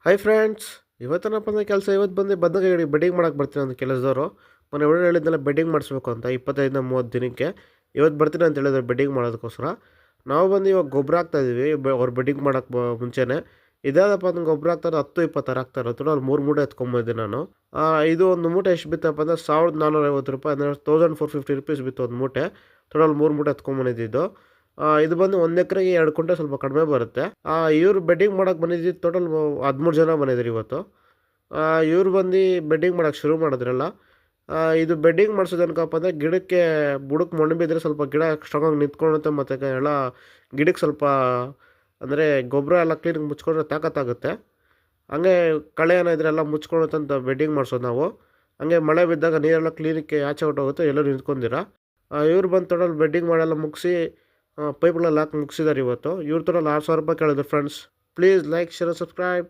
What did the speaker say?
Hi friends, ಇವತ್ತೇನಪ್ಪ ಅಂದರೆ ಕೆಲಸ ಇವತ್ತು ಬಂದು ಬದನೆಕಾಯಿ ಬೆಡ್ಡಿಂಗ್ ಮಾಡಕ್ಕೆ ಬರ್ತೀನಿ ಅಂತ ಕೆಲಸದವರು. ಮೊನ್ನೆ ಒಳ್ಳೆ ಹೇಳಿದ್ನಲ್ಲ ಬೆಡ್ಡಿಂಗ್ ಮಾಡಿಸ್ಬೇಕು ಅಂತ 25ರಿಂದ 30 ದಿನಕ್ಕೆ. ಇವತ್ತು ಬರ್ತೀನಿ ಅಂತ ಹೇಳಿದ್ರು ಬೆಡ್ಡಿಂಗ್ ಮಾಡೋದಕ್ಕೋಸ್ಕರ. ನಾವು ಬಂದು ಇವಾಗ ಗೊಬ್ಬರ ಹಾಕ್ತಾಯಿದ್ದೀವಿ ಅವ್ರು ಬೆಡ್ಡಿಂಗ್ ಮಾಡೋಕ್ಕೆ ಮುಂಚೆನೇ. ಇದಾದಪ್ಪ ಅಂದ್ರೆ ಗೊಬ್ಬರ ಹಾಕ್ತಾರೆ 10-20 ಹಾಕ್ತಾರೆ. ಟೋಟಲ್ 3 ಮೂಟೆ ಎತ್ಕೊಂಬಂದಿದ್ದೆ ನಾನು. ಇದು ಒಂದು ಮೂಟೆ ಎಷ್ಟು ಬಿತ್ತಪ್ಪ ಅಂದರೆ ₹1450 ಅಂದರೆ ₹1450 ಬಿತ್ತು ಒಂದು ಮೂಟೆ. ಟೋಟಲ್ 3 ಮೂಟೆ ಎತ್ಕೊಂಬಂದಿದ್ದು. ಇದು ಬಂದು 1 ಎಕರೆಗೆ 2 ಕ್ವಿಂಟಲ್ ಸ್ವಲ್ಪ ಕಡಿಮೆ ಬರುತ್ತೆ. ಇವ್ರು ಬೆಡ್ಡಿಂಗ್ ಮಾಡಕ್ಕೆ ಬಂದಿದ್ದು ಟೋಟಲ್ 13 ಜನ ಬಂದಿದ್ರು ಇವತ್ತು. ಇವ್ರು ಬಂದು ಬೆಡ್ಡಿಂಗ್ ಮಾಡಕ್ಕೆ ಶುರು ಮಾಡಿದ್ರಲ್ಲ. ಇದು ಬೆಡ್ಡಿಂಗ್ ಮಾಡಿಸೋದೇನಕ್ಕಪ್ಪ ಅಂದರೆ ಗಿಡಕ್ಕೆ ಬುಡಕ್ಕೆ ಮಣ್ಣು ಬಿದ್ದರೆ ಸ್ವಲ್ಪ ಗಿಡ ಸ್ಟ್ರಾಂಗಾಗಿ ನಿಂತ್ಕೊಳ್ಳುತ್ತೆ ಮತ್ತು ಎಲ್ಲ ಗಿಡಕ್ಕೆ ಸ್ವಲ್ಪ ಅಂದರೆ ಗೊಬ್ಬರ ಎಲ್ಲ ಕ್ಲೀನಾಗಿ ಮುಚ್ಕೊಂಡ್ರೆ ತಾಕತ್ತಾಗುತ್ತೆ. ಹಂಗೆ ಕಳೆ ಏನೋ ಇದ್ರೆ ಎಲ್ಲ ಮುಚ್ಕೊಳ್ಳುತ್ತೆ ಅಂತ ಬೆಡ್ಡಿಂಗ್ ಮಾಡಿಸೋದು ನಾವು. ಹಂಗೆ ಮಳೆ ಬಿದ್ದಾಗ ನೀರೆಲ್ಲ ಕ್ಲೀನಿಕ್ಕೆ ಆಚೆ ಹೊರ್ಟೋಗುತ್ತೆ ಎಲ್ಲೂ ನಿಂತ್ಕೊಂದಿರ. ಇವ್ರು ಬಂದು ಟೋಟಲ್ ಬೆಡ್ಡಿಂಗ್ ಮಾಡೆಲ್ಲ ಮುಗಿಸಿ ಪೈಪ್ಗಳೆಲ್ಲ ಹಾಕಿ ಮುಗಿಸಿದ್ದಾರೆ ಇವತ್ತು. ಇವ್ರು ಟೋಟಲ್ ₹6,000 ಕೇಳಿದ್ರು friends. Please like, share, subscribe.